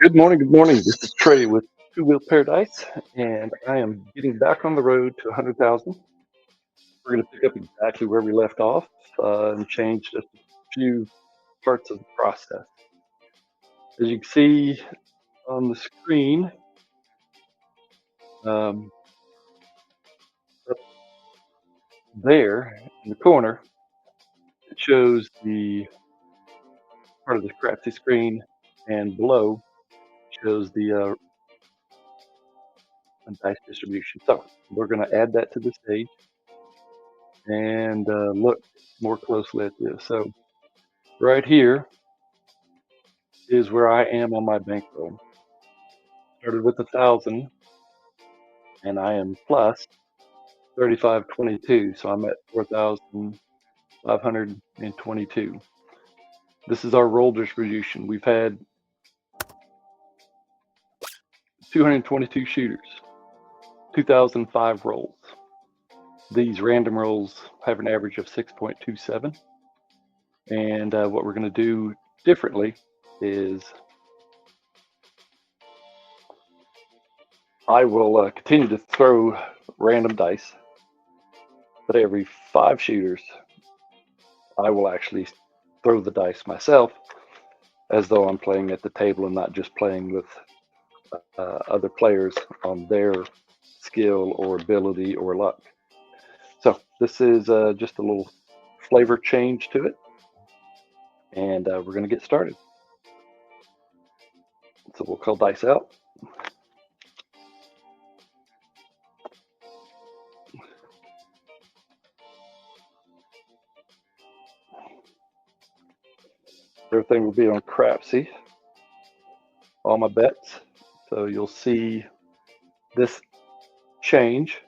Good morning. Good morning. This is Trey with Two Wheel Paradise, and I am getting back on the road to 100,000. We're going to pick up exactly where we left off and change just a few parts of the process. As you can see on the screen, um, up there in the corner, it shows the part of the Crapsee screen, and below shows the dice distribution. So we're going to add that to the stage and look more closely at this. So right here is where I am on my bankroll. Started with 1,000, and I am plus 35.22, so I'm at 4,522. This is our roll distribution. We've had 222 shooters, 2,005 rolls. These random rolls have an average of 6.27, and what we're going to do differently is I will continue to throw random dice, but every 5 shooters, I will actually throw the dice myself as though I'm playing at the table and not just playing with other players on their skill or ability or luck. So this is just a little flavor change to it, and we're going to get started. So we'll call dice out. Everything will be on Crapsee, all my bets. So you'll see this change,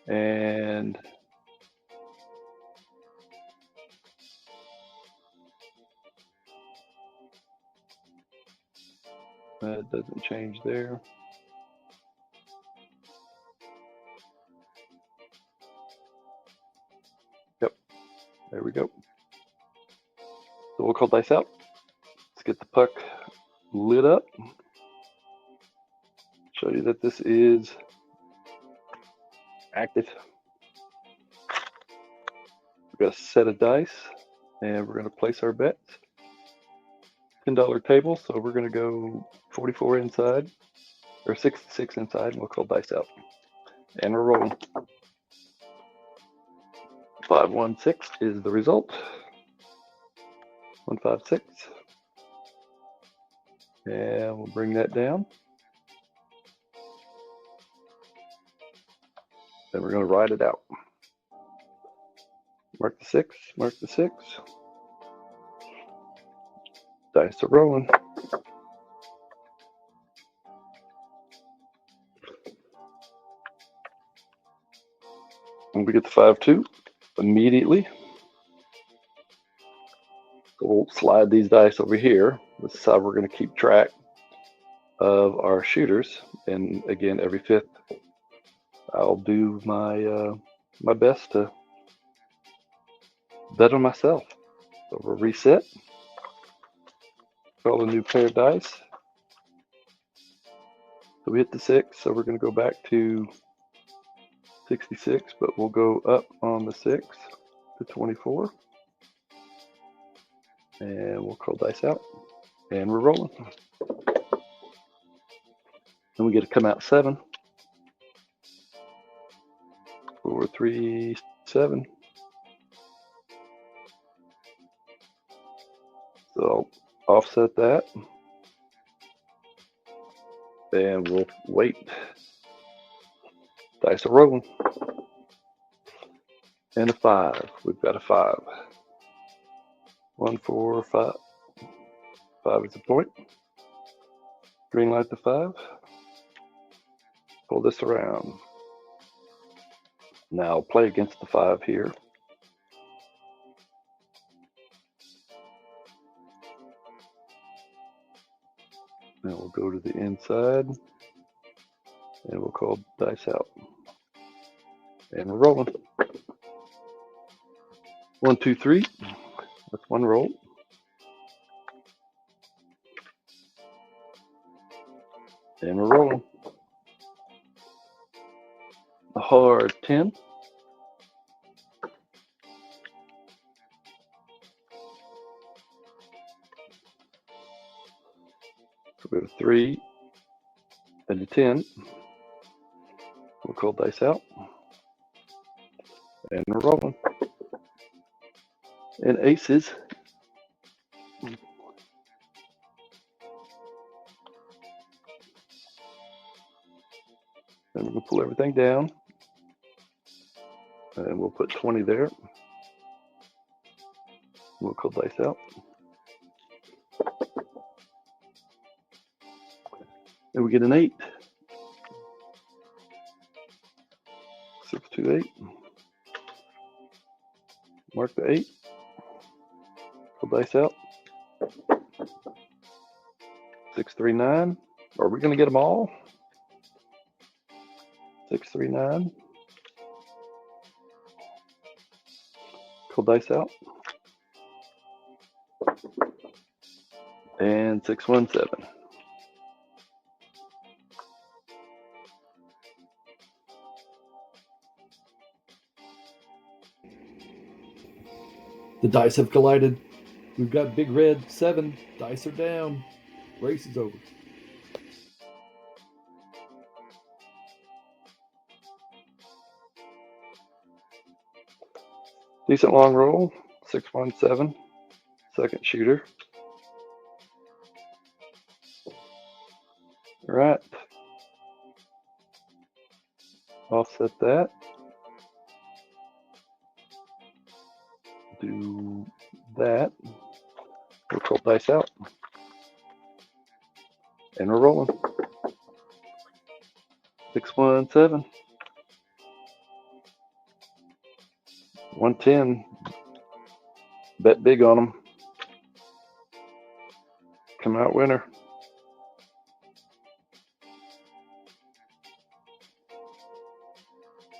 and that doesn't change there. Yep, there we go. So we'll call dice out. Let's get the puck lit up. Show you that this is active. We've got a set of dice, and we're going to place our bets. $10 table, so we're going to go 44 inside, or 66 inside, and we'll call dice out. And we're rolling. 516 is the result. 156. And we'll bring that down. Then we're going to ride it out. Mark the 6, mark the 6. Dice are rolling. And we get the 5-2 immediately. So we'll slide these dice over here. This is how we're going to keep track of our shooters. And again, every fifth, I'll do my best to bet on myself. So we'll reset. Roll a new pair of dice. So we hit the 6, so we're going to go back to 66, but we'll go up on the 6 to 24. And we'll call dice out. And we're rolling. And we get to come out 7. 4, 3, 7. So I'll offset that. And we'll wait. Dice are rolling. And a 5. We've got a 5. 1, 4, 5. 5 is the point. Green light the 5. Pull this around. Now I'll play against the 5 here. Now we'll go to the inside. And we'll call dice out. And we're rolling. 1, 2, 3. That's one roll. And we're rolling. A hard 10. So we have a 3 and a 10. We'll call dice out. And we're rolling. And aces. And we're going to pull everything down. And we'll put 20 there. We'll call dice out. And we get an 8. 6, 2, 8. Mark the 8. Call dice out. 6, 3, 9. Are we going to get them all? 6, 3, 9. Call dice out. And 6, 1, 7. The dice have collided. We've got big red 7. Dice are down. Race is over. Decent long roll. 6, 1, 7. Second shooter. All right. Offset that. Do that. We'll call dice out. And we're rolling. 6, 1, 7. 110. Bet big on them. Come out winner.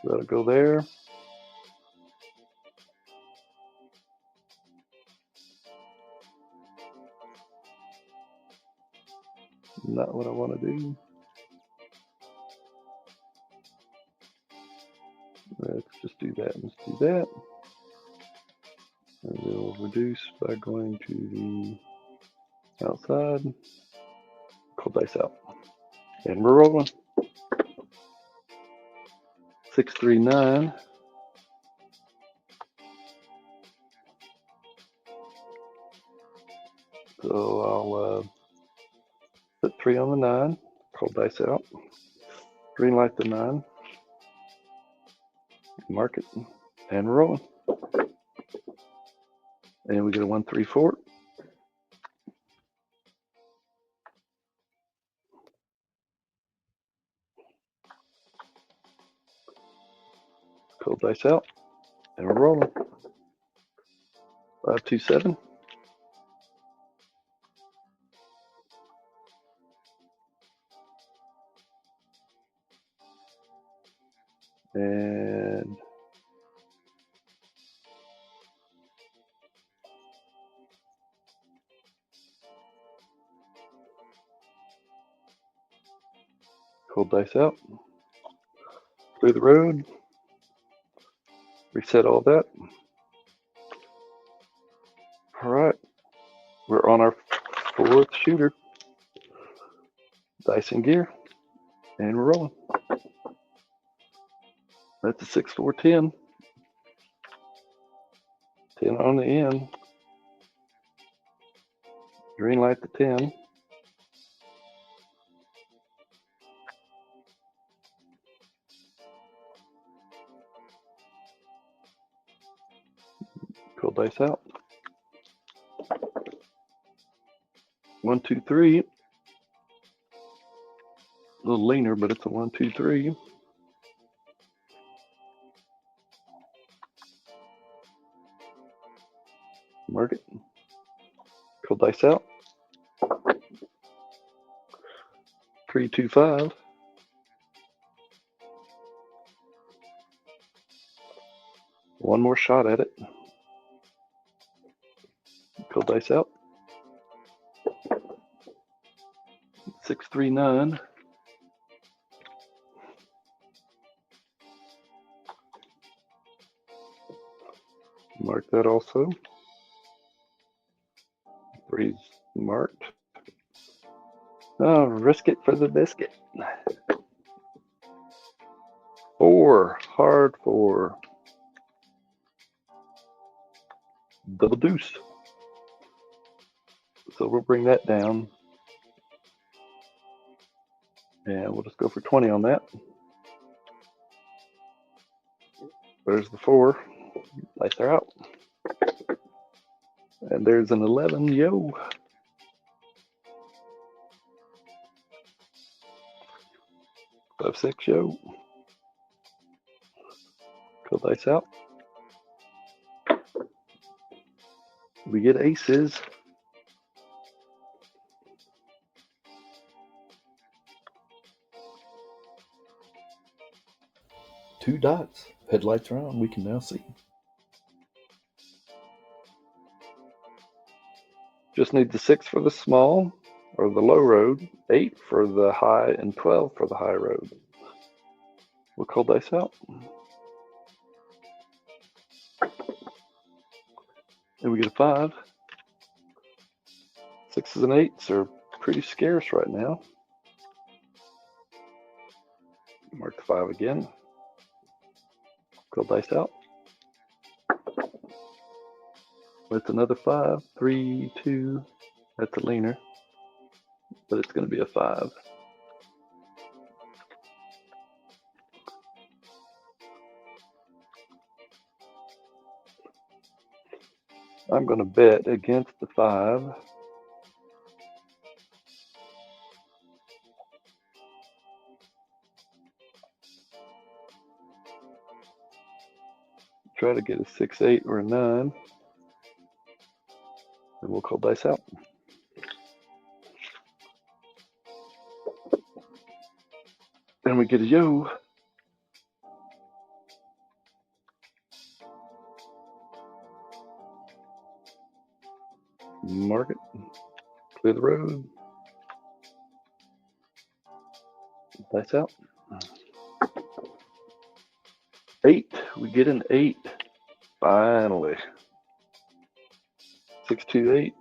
That'll go there. Not what I want to do. Let's just do that. Let's do that. And we'll reduce by going to the outside. Call dice out. And we're rolling. 6, 3, 9. So I'll put 3 on the 9. Call dice out. Green light the 9. Mark it. And we're rolling. And we get a 1, 3, 4. Call dice out. And we're rolling. 5, 2, 7. And call dice out. Through the road. Reset all that. All right. We're on our 4th shooter. Dice in gear. And we're rolling. That's a 6, 4, 10. 10 on the end. Green light the 10. Call dice out. 1, 2, 3. A little leaner, but it's a 1, 2, 3. Mark it. Call dice out. 3, 2, 5. One more shot at it. Call dice out. 6, 3, 9. Mark that also. 3's marked. Oh, risk it for the biscuit. 4, hard 4. Double deuce. So we'll bring that down. And we'll just go for 20 on that. There's the 4. Dice are out. And there's an 11. Yo. 5, 6. Yo. Pull dice out. We get aces. Two dots. Headlights are on. We can now see. Just need the 6 for the small or the low road, 8 for the high, and 12 for the high road. We'll call dice out. And we get a 5. 6s and 8s are pretty scarce right now. Mark the 5 again. Call dice out. That's another 5. 3, 2. That's a leaner, but it's going to be a 5. I'm going to bet against the 5. Try to get a 6, 8, or a 9. And we'll call dice out. And we get a yo. Mark it. Clear the road. Dice out. 8. We get an 8. Finally. 6, 2, 8.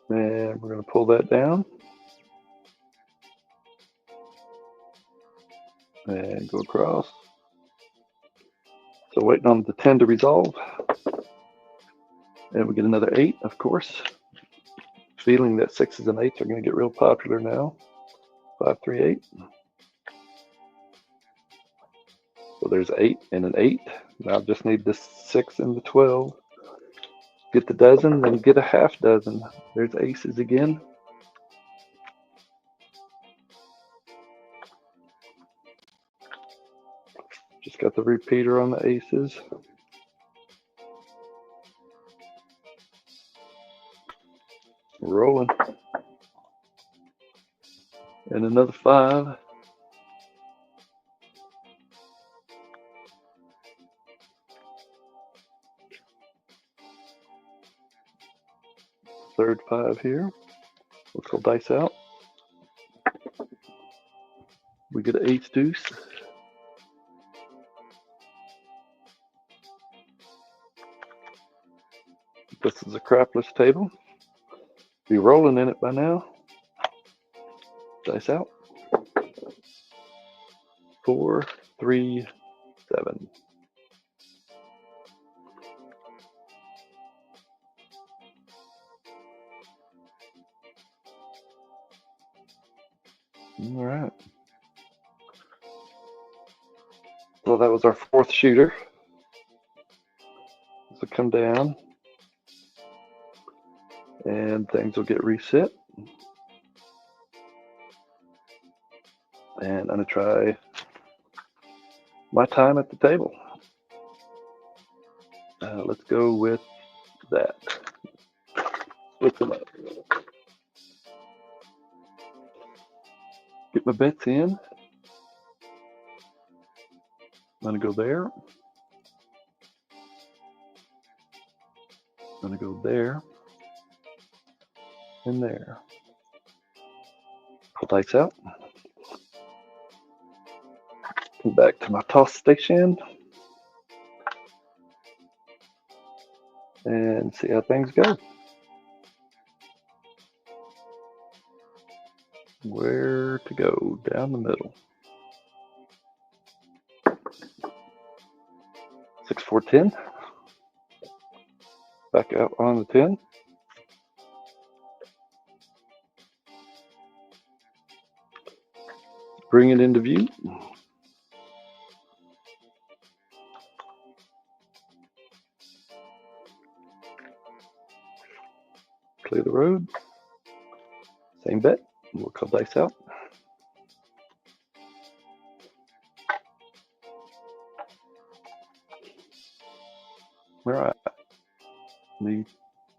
And we're going to pull that down. And go across. So waiting on the 10 to resolve. And we get another 8, of course. Feeling that 6s and 8s are going to get real popular now. 5, 3, 8. So there's 8 and an 8. Now I just need the 6 and the 12. Get the dozen, then get a half dozen. There's aces again. Just got the repeater on the aces. Rolling. And another 5. Third 5 here. Let's go dice out. We get an ace deuce. This is a crapless table. Be rolling in it by now. Dice out. 4, 3, 7. All right. Well, that was our 4th shooter. This will come down. And things will get reset. And I'm going to try my time at the table. Let's go with that. Split them up. Get my bets in. I'm going to go there. I'm going to go there. And there. Pull dice out. back to my toss station and see how things go. Where to go? Down the middle. 6, 4, 10. Back out on the 10. Bring it into view. Clear the road. Same bet. We'll call dice out. All right. Need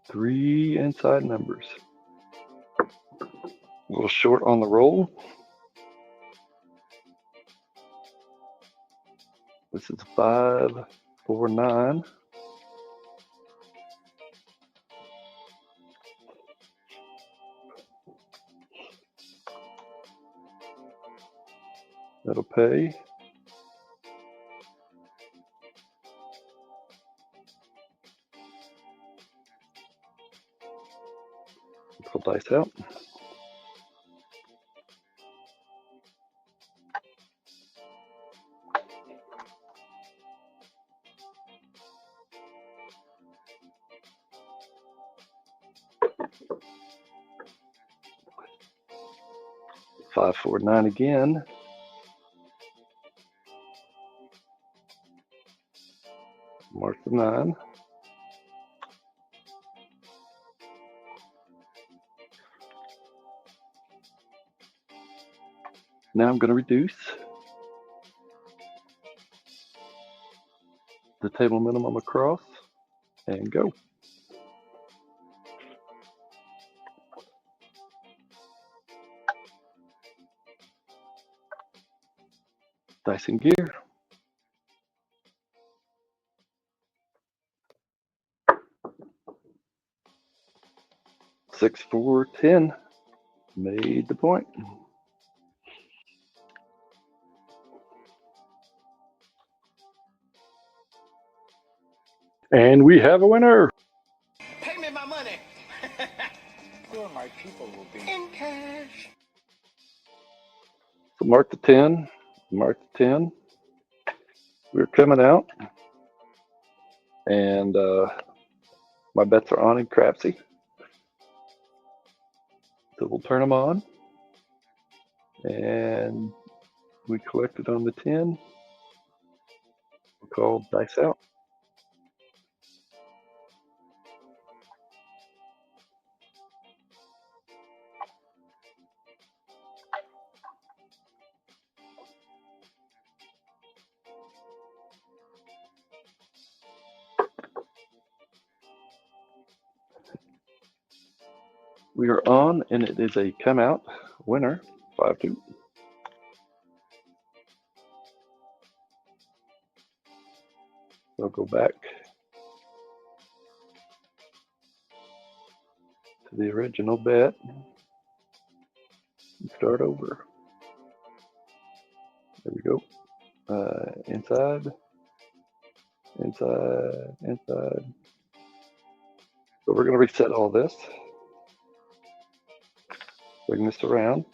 3 inside numbers. A little short on the roll. This is 5, 4, 9. That'll pay. Pull dice out. Five, 4, 9 again. Mark the 9. Now I'm going to reduce the table minimum across and go. Dice in gear. 6, 4, 10. Made the point. And we have a winner. Pay me my money. Or my people will be in cash. So mark the 10. Mark the 10. We're coming out. And my bets are on in Crapsee. So we'll turn them on. And we collected on the 10. We'll call dice out. We are on, and it is a come out winner, 5-2. So go back to the original bet and start over. There we go. Inside, inside, inside. So we're going to reset all this. Bring this around.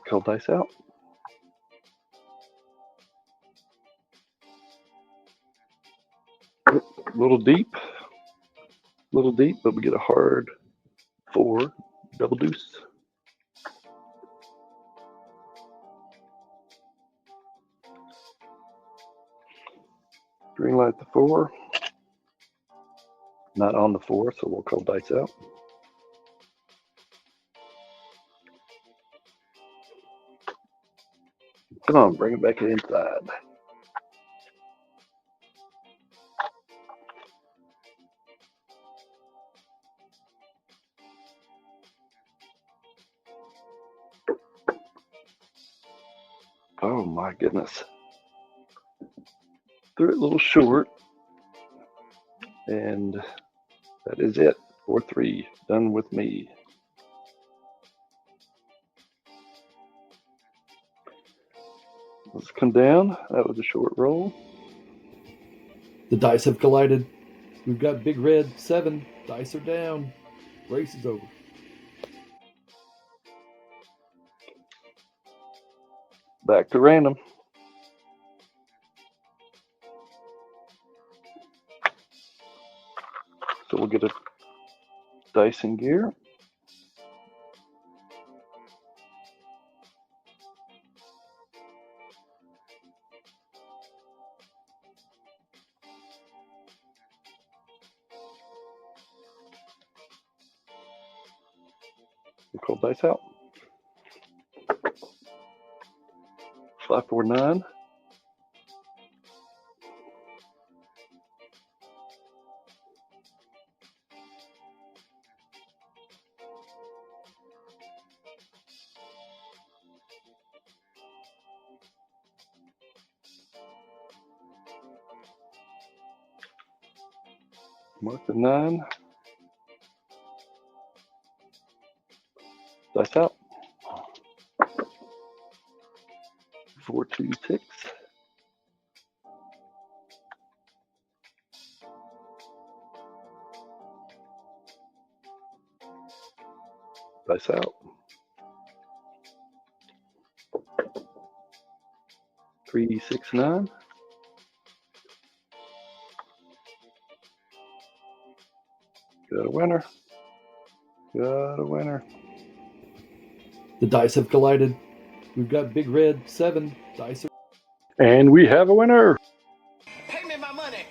Call dice out. Little deep, but we get a hard 4, double deuce. Green light the 4. Not on the 4, so we'll call dice out. Come on, bring it back inside. Oh my goodness. Threw it a little short, and that is it. 4-3. Done with me. Let's come down. That was a short roll. The dice have collided. We've got big red 7. Dice are down. Race is over. Back to random. So we'll get a dice in gear. We'll call dice out. 5, 4, 9. Mark the 9. Dice out. 4, 2, 6. Dice out. 3, 6, 9. Got a winner. Got a winner. The dice have collided. We've got big red 7. Dice are. And we have a winner. Pay me my money.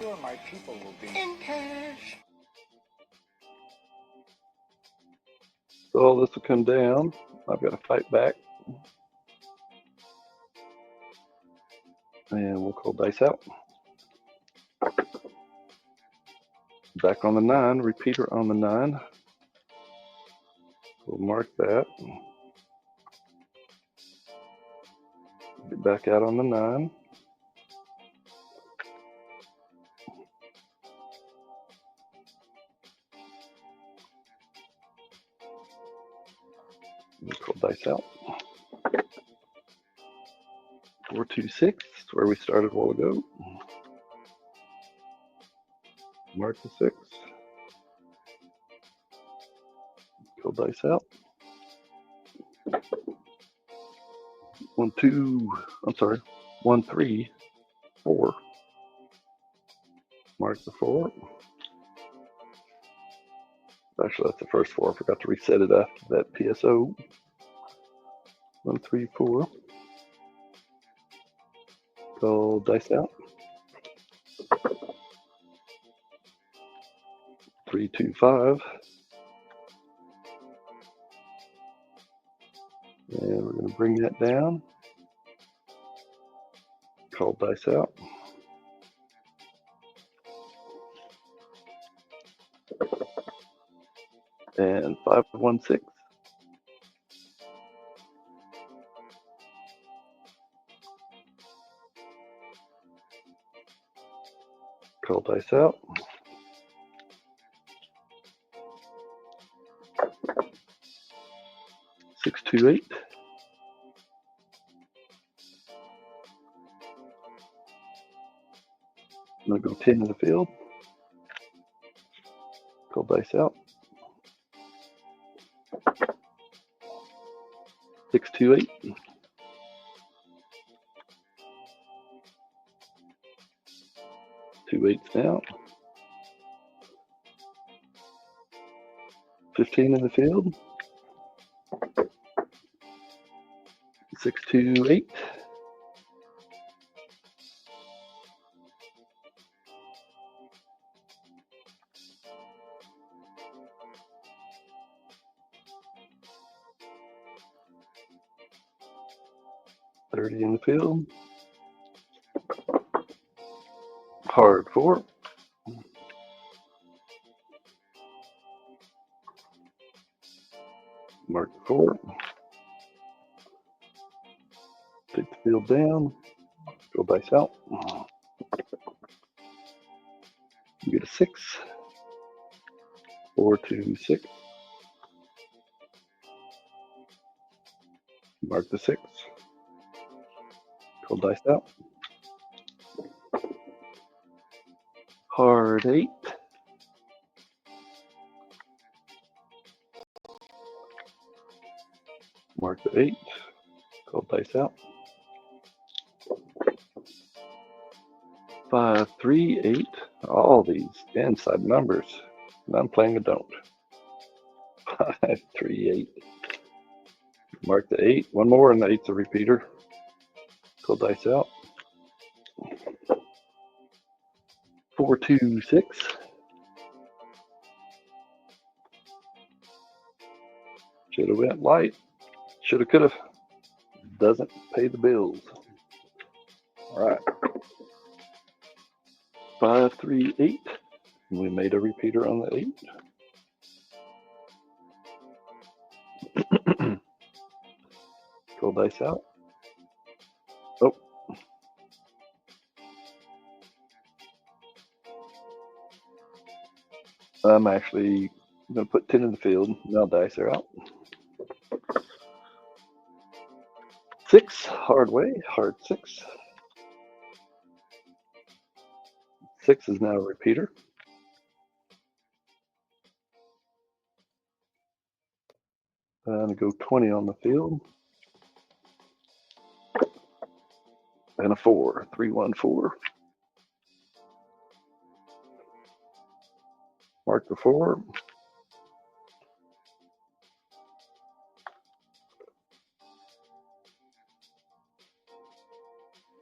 Or my people will be in cash. So this will come down. I've got to fight back. And we'll call dice out. Back on the 9. Repeater on the 9. We'll mark that. Get back out on the 9. We'll call dice out. 4, 2, 6. That's where we started a while ago. Mark the 6. Call dice out. 1, 2. I'm sorry. 1, 3, 4. Mark the 4. Actually, that's the first 4. I forgot to reset it after that PSO. 1, 3, 4. Call dice out. 3, 2, 5. And we're going to bring that down. Call dice out. And 5, 1, 6. Call dice out. 6, 2, 8. I'm going to go 10 in the field. Call dice out. 6, 2, 8. 2 8s down. 15 in the field. 6, 2, 8. $30 in the field. Hard 4. Mark the 4. Take the field down. Go dice out. You get a 6. 4, 2, 6. Mark the 6. Cold dice out. Hard 8. Mark the 8. Cold dice out. 5, 3, 8. All these inside numbers. And I'm playing a don't. 5, 3, 8. Mark the 8. One more, and the 8's a repeater. Cold dice out. 4, 2, 6. Should have went light. Should have, could have. Doesn't pay the bills. All right. 5, 3, 8. We made a repeater on the 8. Cold dice out. Oh. I'm actually going to put 10 in the field. Now dice are out. 6, hard way, hard 6. 6 is now a repeater. I'm going to go 20 on the field. And a 4, 3, 1, 4. Mark the 4.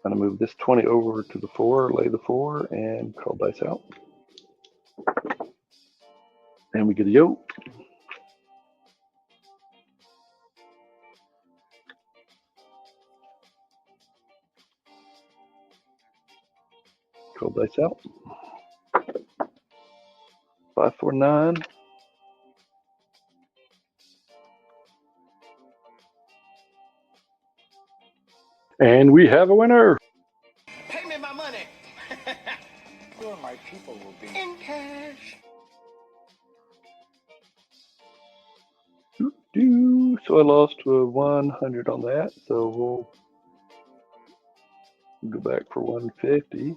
I'm going to move this 20 over to the 4, lay the 4, and call dice out. And we get a yo. Call dice out. 5, 4, 9. And we have a winner. Pay me my money. Or my people will be in cash. So I lost 100 on that. So we'll go back for 150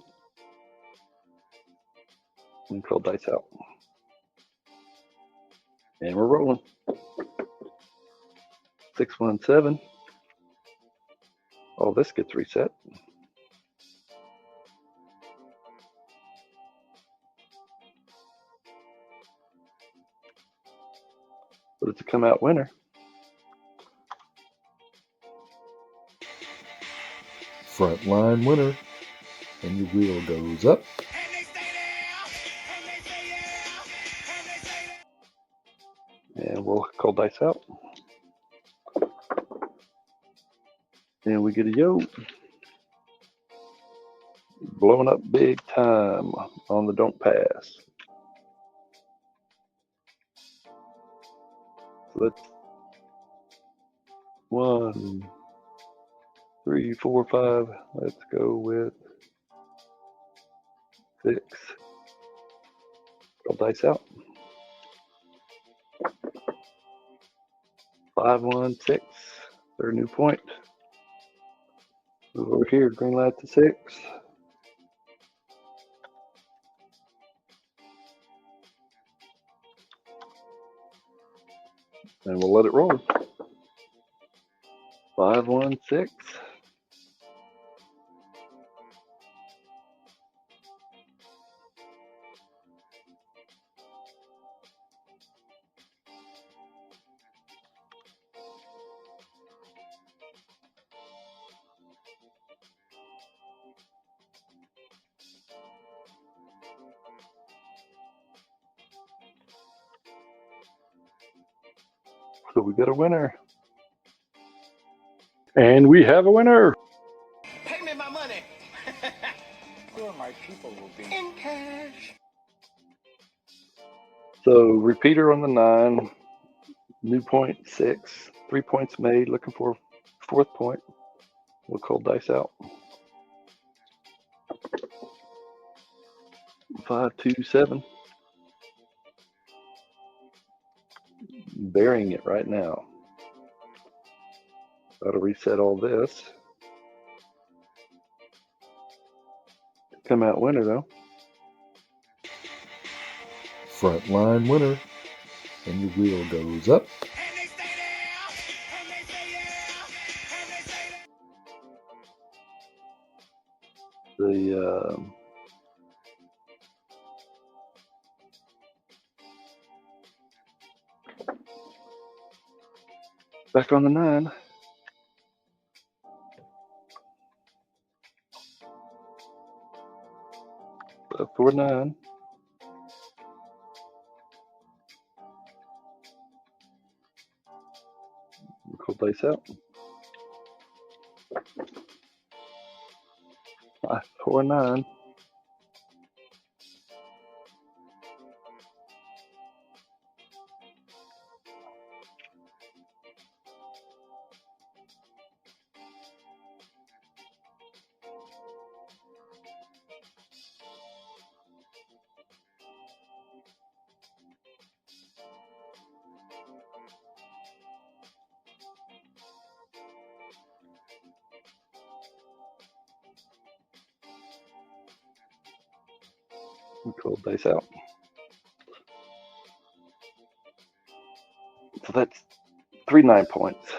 and call dice out. And we're rolling. 6, 1, 7. Oh, this gets reset. But it's a come out winner. Front line winner. And your wheel goes up. And we'll call dice out. And we get a yo. Blowing up big time on the don't pass. So that's 1, 3, 4, 5. Let's go with 6. Roll dice out. 5, 1, 6. Their new point. Move over here. Green light to 6. And we'll let it roll. 5, 1, 6. So we got a winner. And we have a winner. Pay me my money. Or my people will be in cash. So repeater on the 9. New point 6. 3 points made. Looking for 4th point. We'll call dice out. 5, 2, 7. burying it right now. Got to reset all this. Come out winner though. Frontline winner. And your wheel goes up. And they stay there, and they stay there, and they stay there. The back on the 9. 4-9. Cool dice out. 5-4-9. Cool dice out. So that's 3 9 points.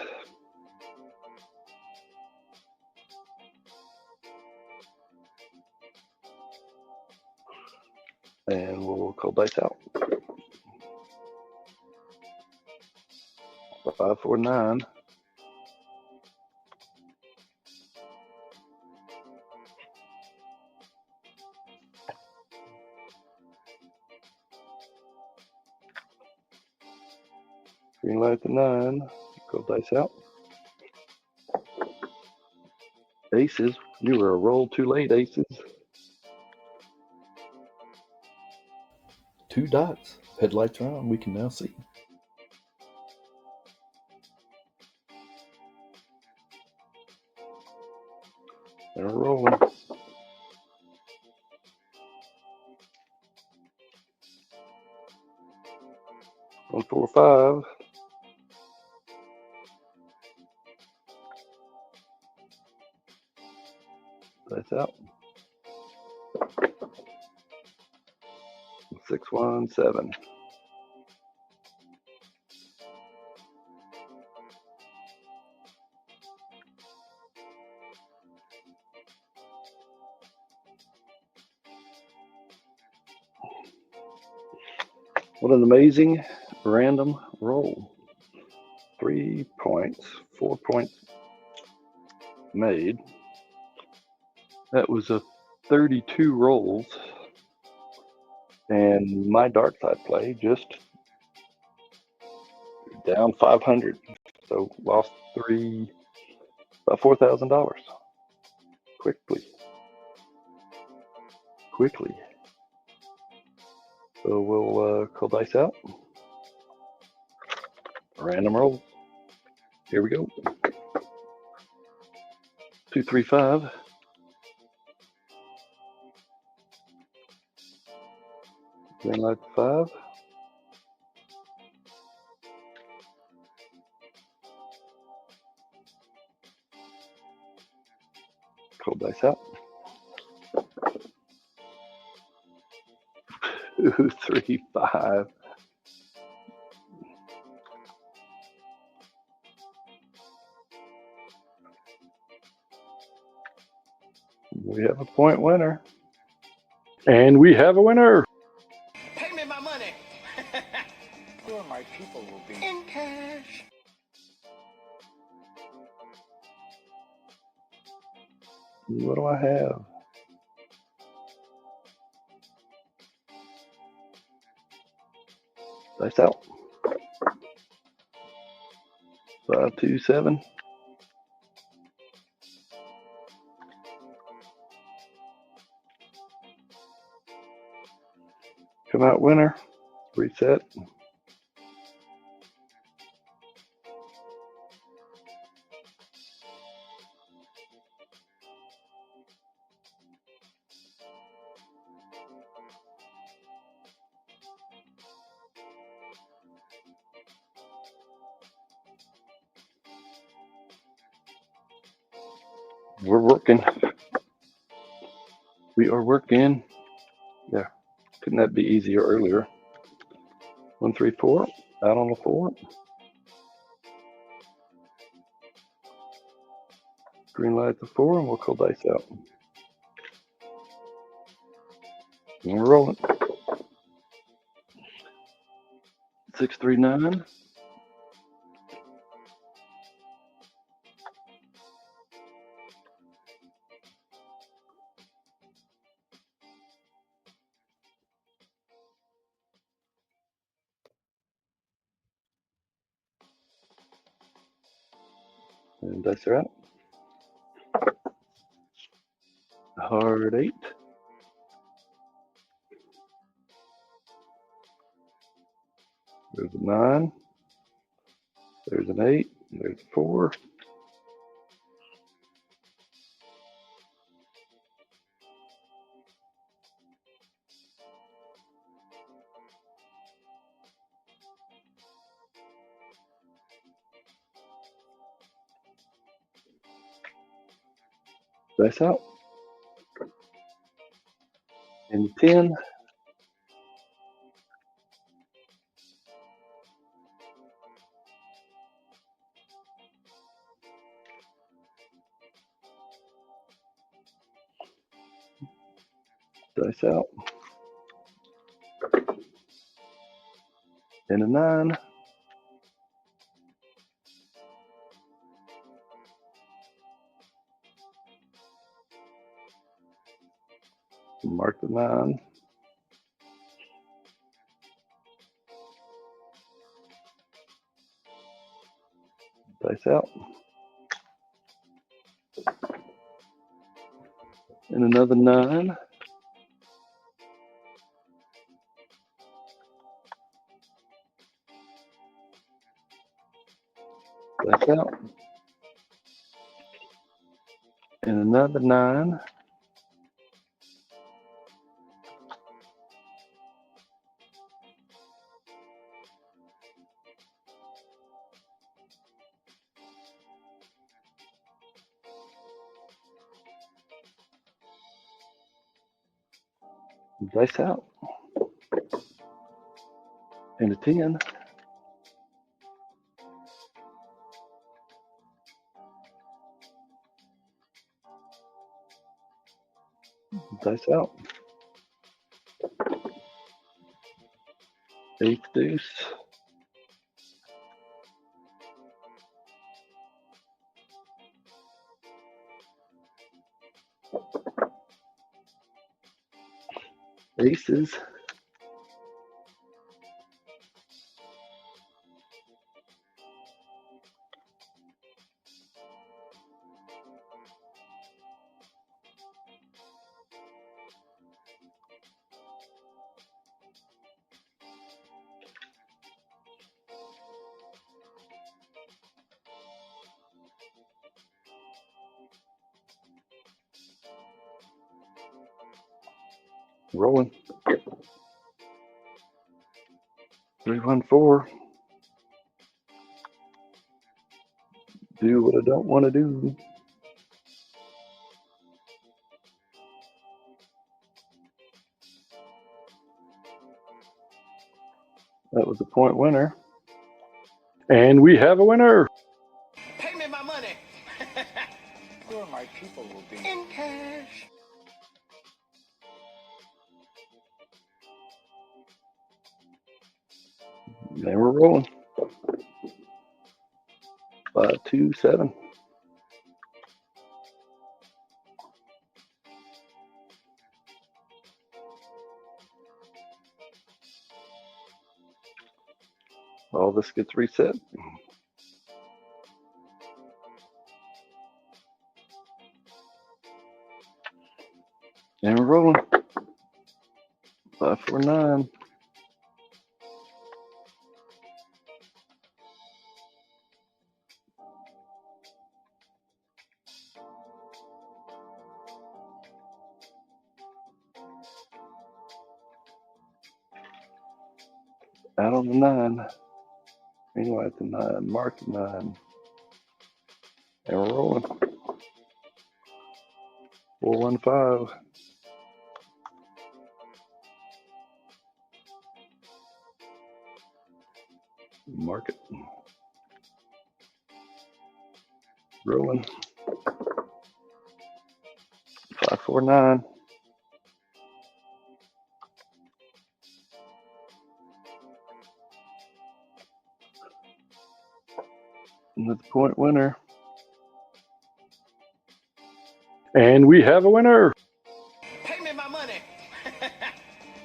And we'll call dice out. 5-4-9. Green light the 9. Call dice out. Aces. You were a roll too late, aces. 2 dots. Headlights are on. We can now see. They're rolling. One, 4, 5. Dice out. 6-1-7. What an amazing random roll. 3 points, 4 points made. That was a 32 rolls. And my dark side play just down 500. So lost about $4,000. Quickly. So we'll call dice out. Random rolls. Here we go. 2, 3, 5. Green light 5. Call dice out. 2, 3, 5. We have a point winner. And we have a winner. Pay me my money. Or my people will be in cash. What do I have? Dice out. 5, 2, 7. Come out winner. Reset. We're working. We are working. Yeah. Couldn't that be easier earlier? 1, 3, 4. Out on the 4. Green light the 4, and we'll call dice out. And we're rolling. 6, 3, 9. And dice are out. Hard 8. There's a 9. There's an 8. There's a 4. Dice out. And 10. Dice out. And a 9. Mark the 9. Dice out. And another 9. Dice out. And another 9. Dice out. And a 10. Dice out. 8 deuce. Aces. Rolling. 3, 1, 4. Do what I don't want to do. That was a point winner. And we have a winner. Pay me my money. Or my people will be in cash. And we're rolling. 5, 2, 7. All this gets reset. And we're rolling. 5, 4, 9. Out on the 9. Anyway, at the 9. Mark the 9. And we're rolling. 415. Mark it. Rolling. 549. Another point winner. And we have a winner. Pay me my money.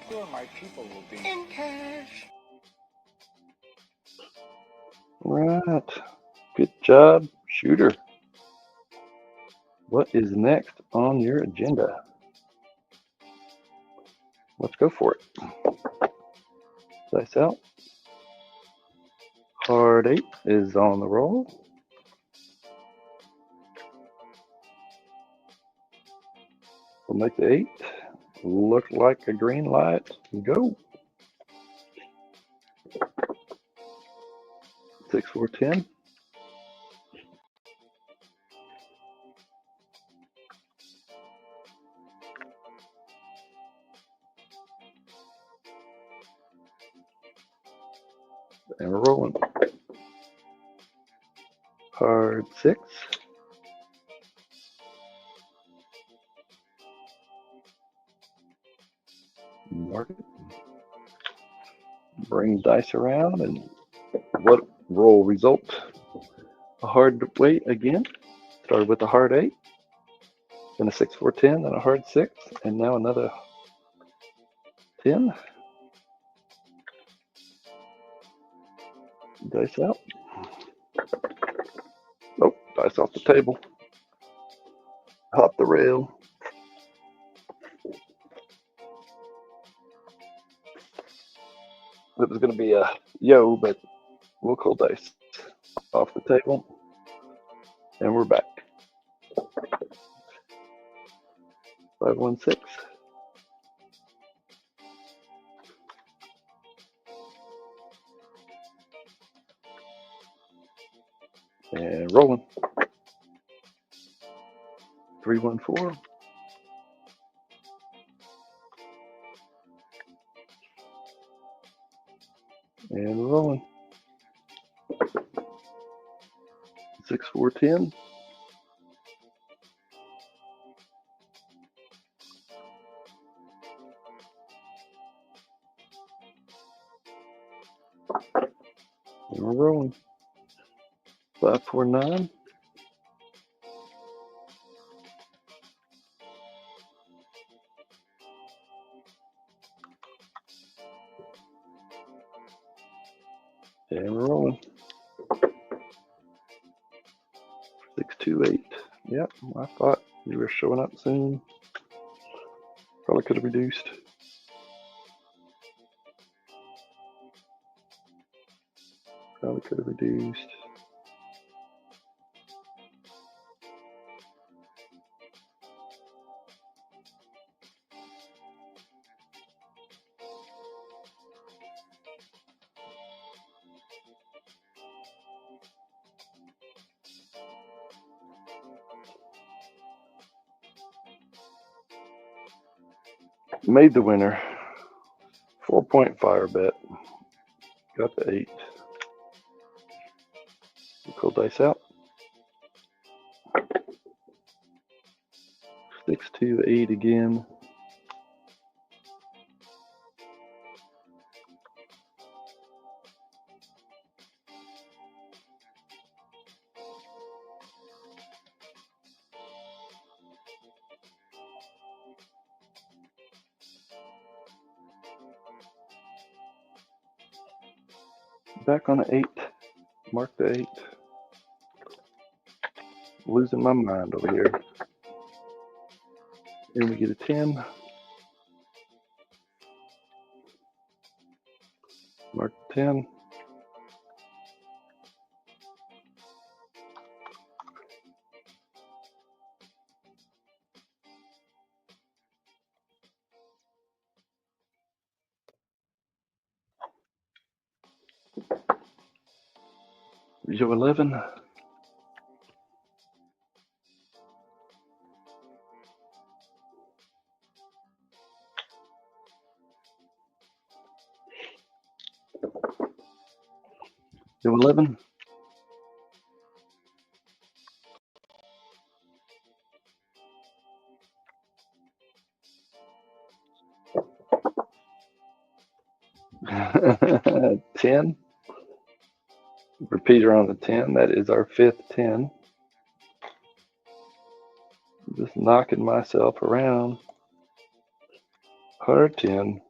Poor my people will be in cash. Right. Good job, shooter. What is next on your agenda? Let's go for it. Dice out. Hard 8 is on the roll. We'll make the 8 look like a green light. Go. 6, 4, 10. And we're rolling. Hard 6. Mark it. Bring dice around, and what roll result? A hard weight again. Started with a hard 8, then a 6, 4, 10, then a hard 6, and now another 10. Dice out. Oh, dice off the table. Hop the rail. It was going to be a yo, but we'll call dice off the table. And we're back. 516. And rolling. 314. And rolling. 6, 4, 10. And we're rolling. 5, 4, 9. And we're rolling. 6, 2, 8. Yep, I thought you were showing up soon. Probably could have reduced. Probably could have reduced. Made the winner. 4-point fire bet. Got the 8. Cool dice out. 6, 2, 8 again. Back on the 8. Mark the 8. Losing my mind over here. And we get a 10. Mark the 10. Yo 11. Do 11. $10. Repeater on the 10. That is our 5th 10. Just knocking myself around. 110.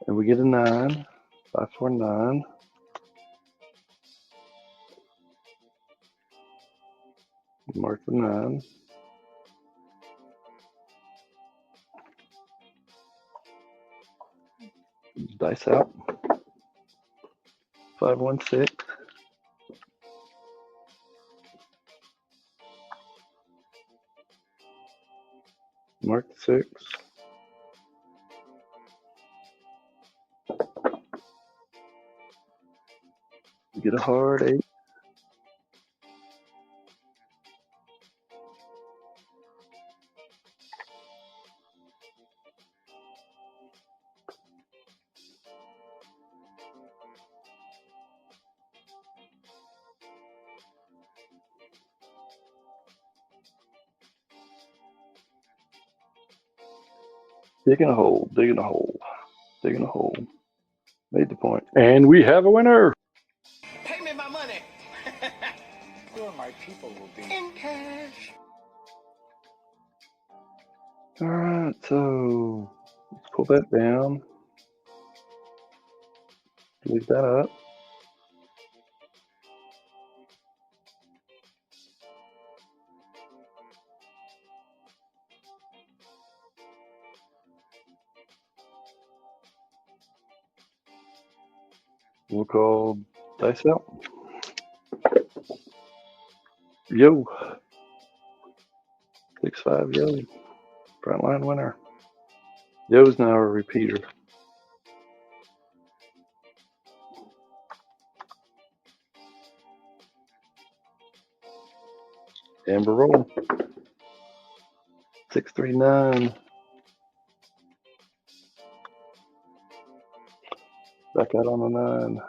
And we get a 9. 549. Mark the 9. Dice out. 516. Mark the 6. Get a hard 8. Digging a hole, digging a hole, digging a hole. Made the point. And we have a winner. Pay me my money. Or my people will be in cash. All right, so let's pull that down. Leave that up. We'll call dice out. Yo. 6-5, yo. Frontline winner. Yo's now a repeater. And we're rolling. 639. Back out on the 9.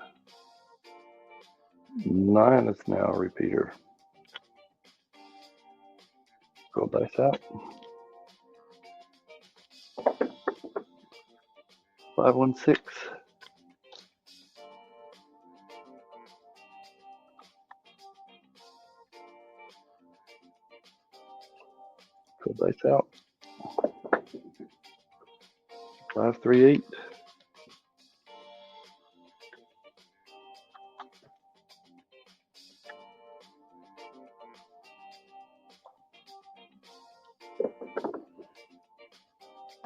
9 is now a repeater. Go dice out. 516. Go dice out. 538.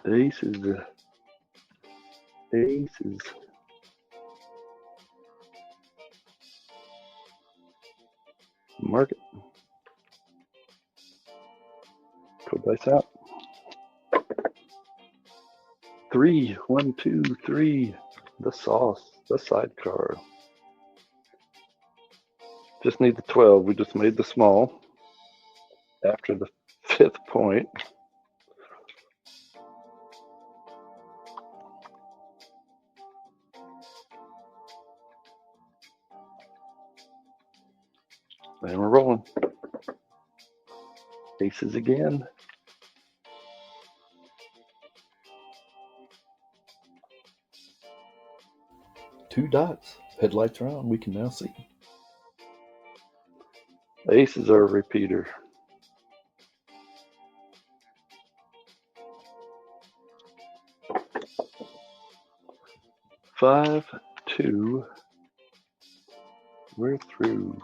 Aces. Aces. Mark it. Go dice out. 3. 1, 2, 3. The sauce. The sidecar. Just need the 12. We just made the small after the 5th point. And we're rolling. Aces again. Two dots. Headlights are on. We can now see. Aces are a repeater. Five, 2. We're through.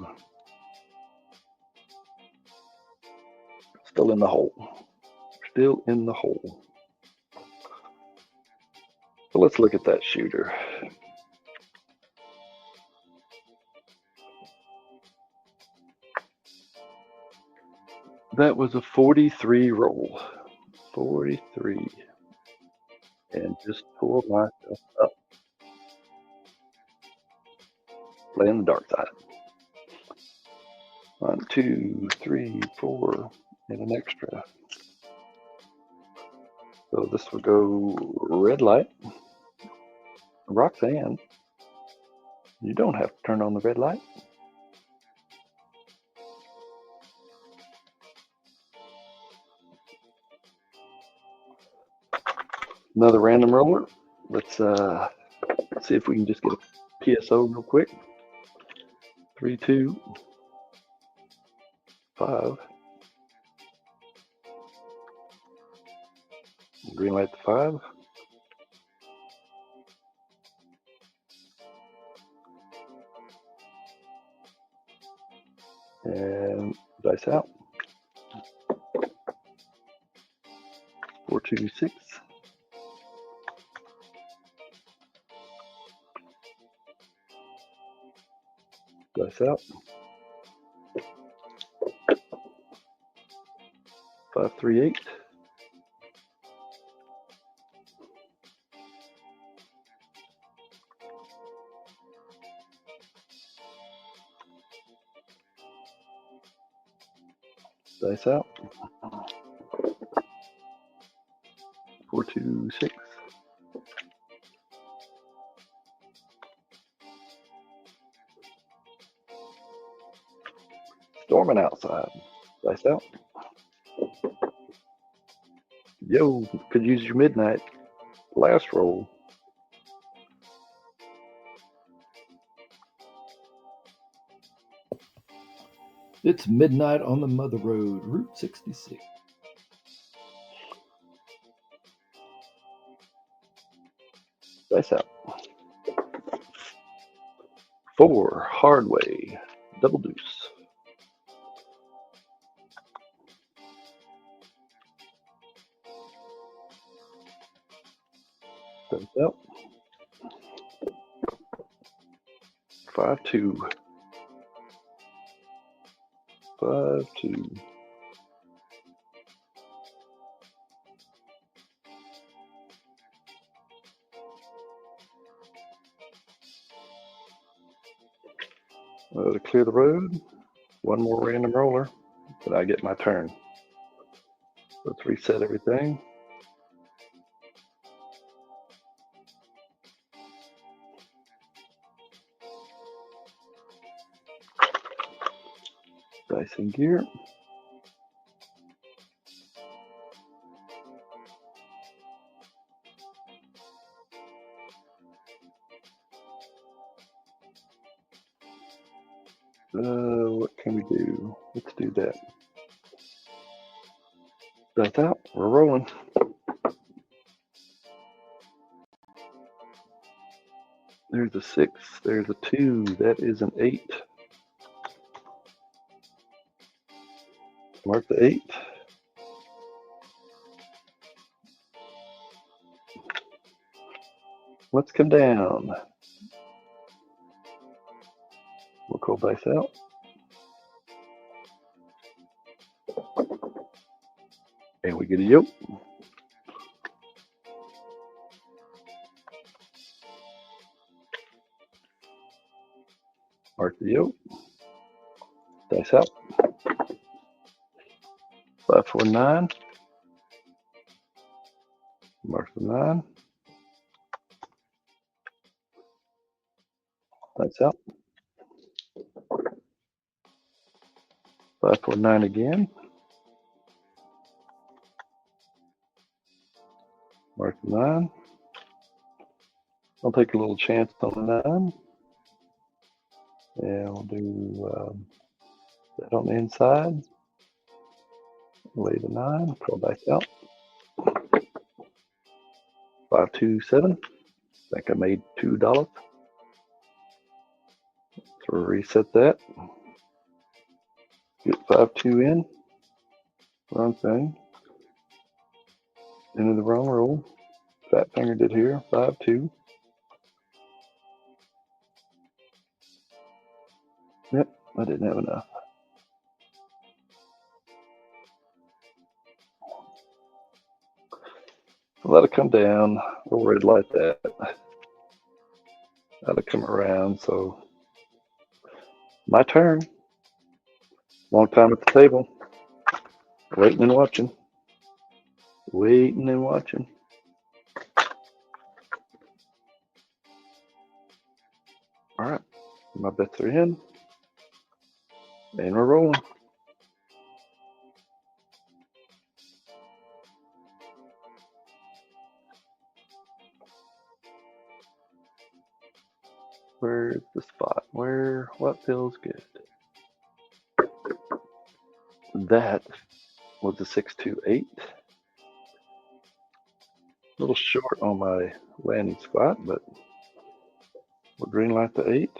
Still in the hole. Still in the hole. So let's look at that shooter. That was a 43 roll. 43. And just pull myself up. Playing the dark side. 1, 2, 3, 4, and an extra. So this will go red light. Roxanne, you don't have to turn on the red light. Another random roller. Let's see if we can just get a PSO real quick. 3, 2, 5. Green light to 5. And dice out. 4, 2, 6. Dice out. 5, 3, 8. Dice out. 4, 2, 6. Storming outside. Dice out. Yo, could use your midnight. Last roll. It's midnight on the Mother Road, Route 66. Dice out. 4, hard way. Double deuce. Dice out. 5, 2. 5, 2. To clear the road, one more random roller, then I get my turn. Let's reset everything. Dice in gear. What can we do? Let's do that. That's out. We're rolling. There's a 6. There's a 2. That is an 8. Mark the 8. Let's come down. We'll call dice out. And we get a yoke. Mark the yoke. Dice out. 5, 4, 9. Mark the 9. Dice out. 5, 4, 9 again. Mark the 9. I'll take a little chance on the 9. And we'll do that on the inside. Lay the 9. Call dice out. 5, 2, 7. I think I made $2. So we'll reset that. Get 5, 2 in. Wrong thing. Into the wrong roll. Fat fingered it here. 5, 2. Yep, I didn't have enough. Let it come down. We'll red light that. Let it come around. So my turn. Long time at the table. Waiting and watching. Waiting and watching. All right, my bets are in, and we're rolling. Where's the spot? What feels good? That was a 628. A little short on my landing spot, but we'll green light the 8.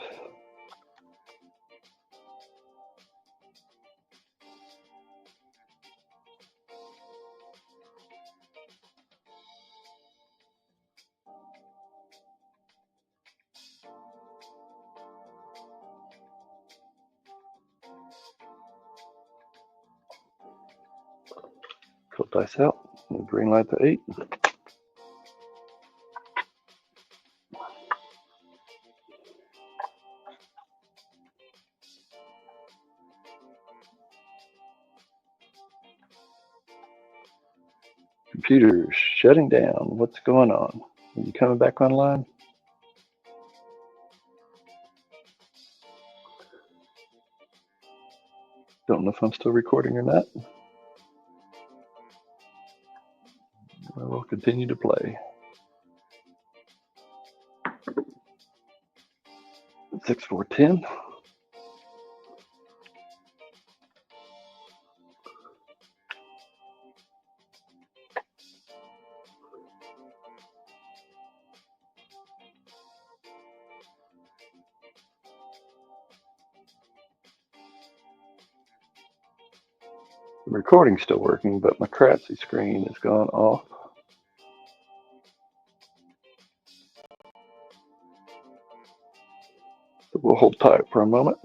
Pull dice out. We'll green light the 8. Computer's shutting down. What's going on? Are you coming back online? Don't know if I'm still recording or not. I will continue to play. 6, 4, 10. The recording's still working, but my Crapsee screen has gone off. So we'll hold tight for a moment.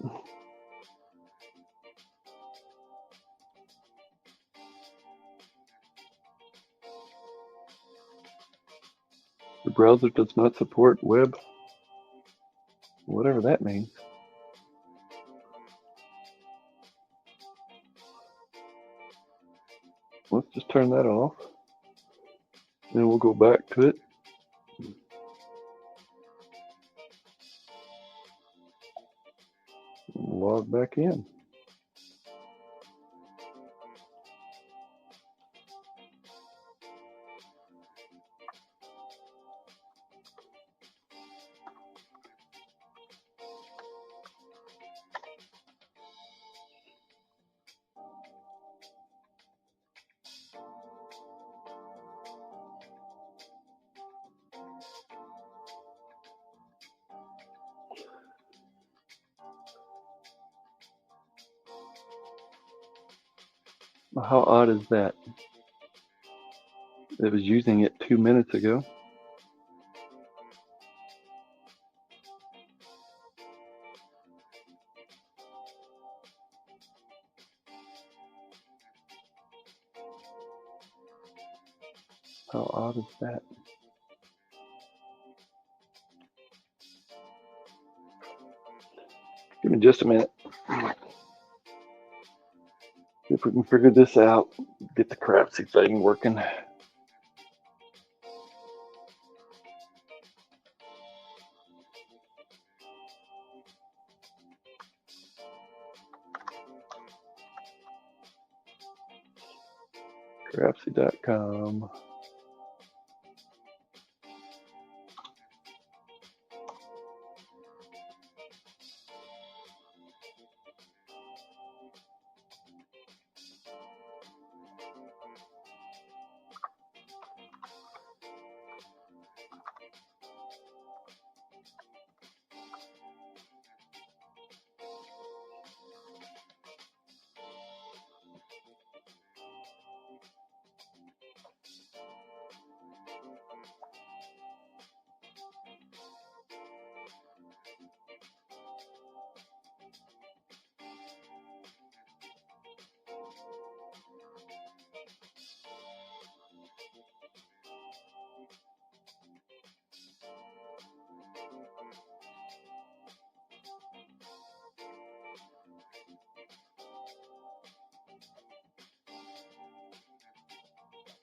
The browser does not support web, whatever that means. Let's just turn that off. And we'll go back to it. Log back in. How odd is that? It was using it 2 minutes ago. How odd is that? Give me just a minute. See if we can figure this out. Get the Crapsee thing working. Crapsee.com.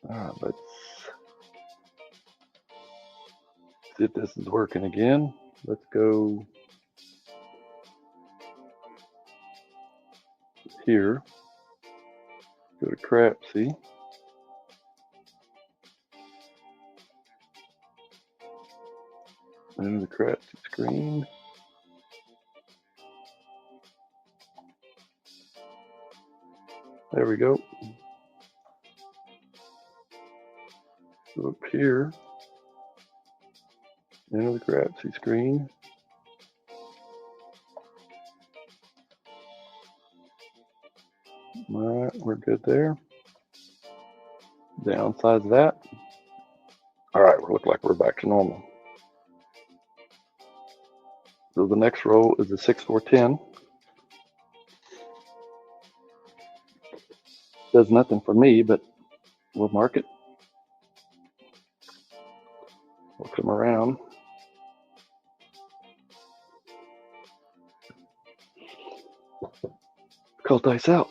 All right, let's see if this is working again. Let's go here. Go to Crapsee. Enter the Crapsee screen. There we go. Go up here. Enter the Crapsee screen. All right, we're good there. Downsize that. All right, we look like we're back to normal. So the next roll is a 6-4-10. Does nothing for me, but we'll mark it. We'll come around. Call dice out.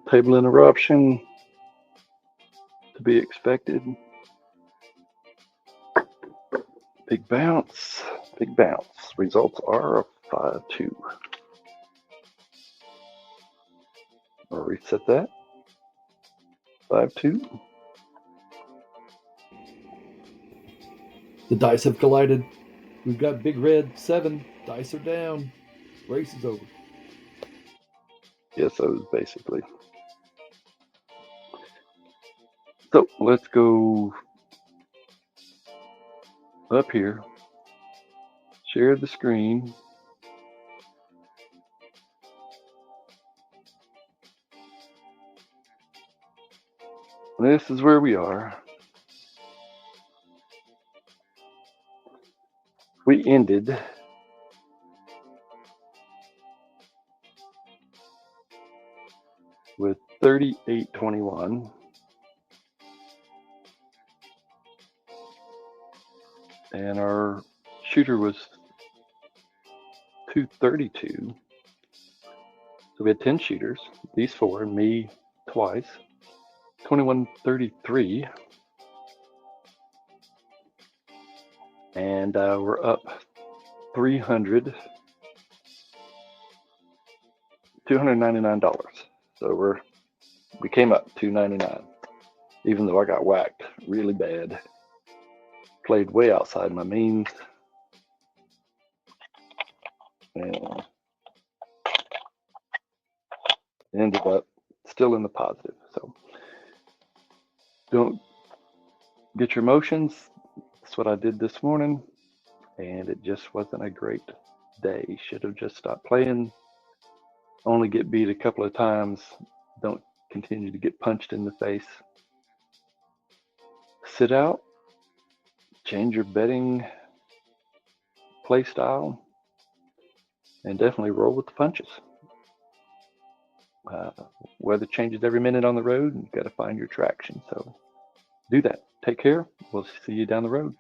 Table interruption to be expected. Big bounce, big bounce. Results are 5-2. I'll reset that. 5-2. The dice have collided. We've got big red 7. Dice are down. Race is over. Yes, that was basically. So let's go up here. Share the screen. This is where we are. We ended with 38-21. And our shooter was 232. So we had 10 shooters, these 4, and me twice. 21-33. And we're up $299. So we came up $299, even though I got whacked really bad. Played way outside my means. And ended up still in the positive. So don't get your emotions. That's what I did this morning, and it just wasn't a great day. Should have just stopped playing. Only get beat a couple of times. Don't continue to get punched in the face. Sit out. Change your betting play style, and definitely roll with the punches. Weather changes every minute on the road, and you've got to find your traction. So do that. Take care. We'll see you down the road.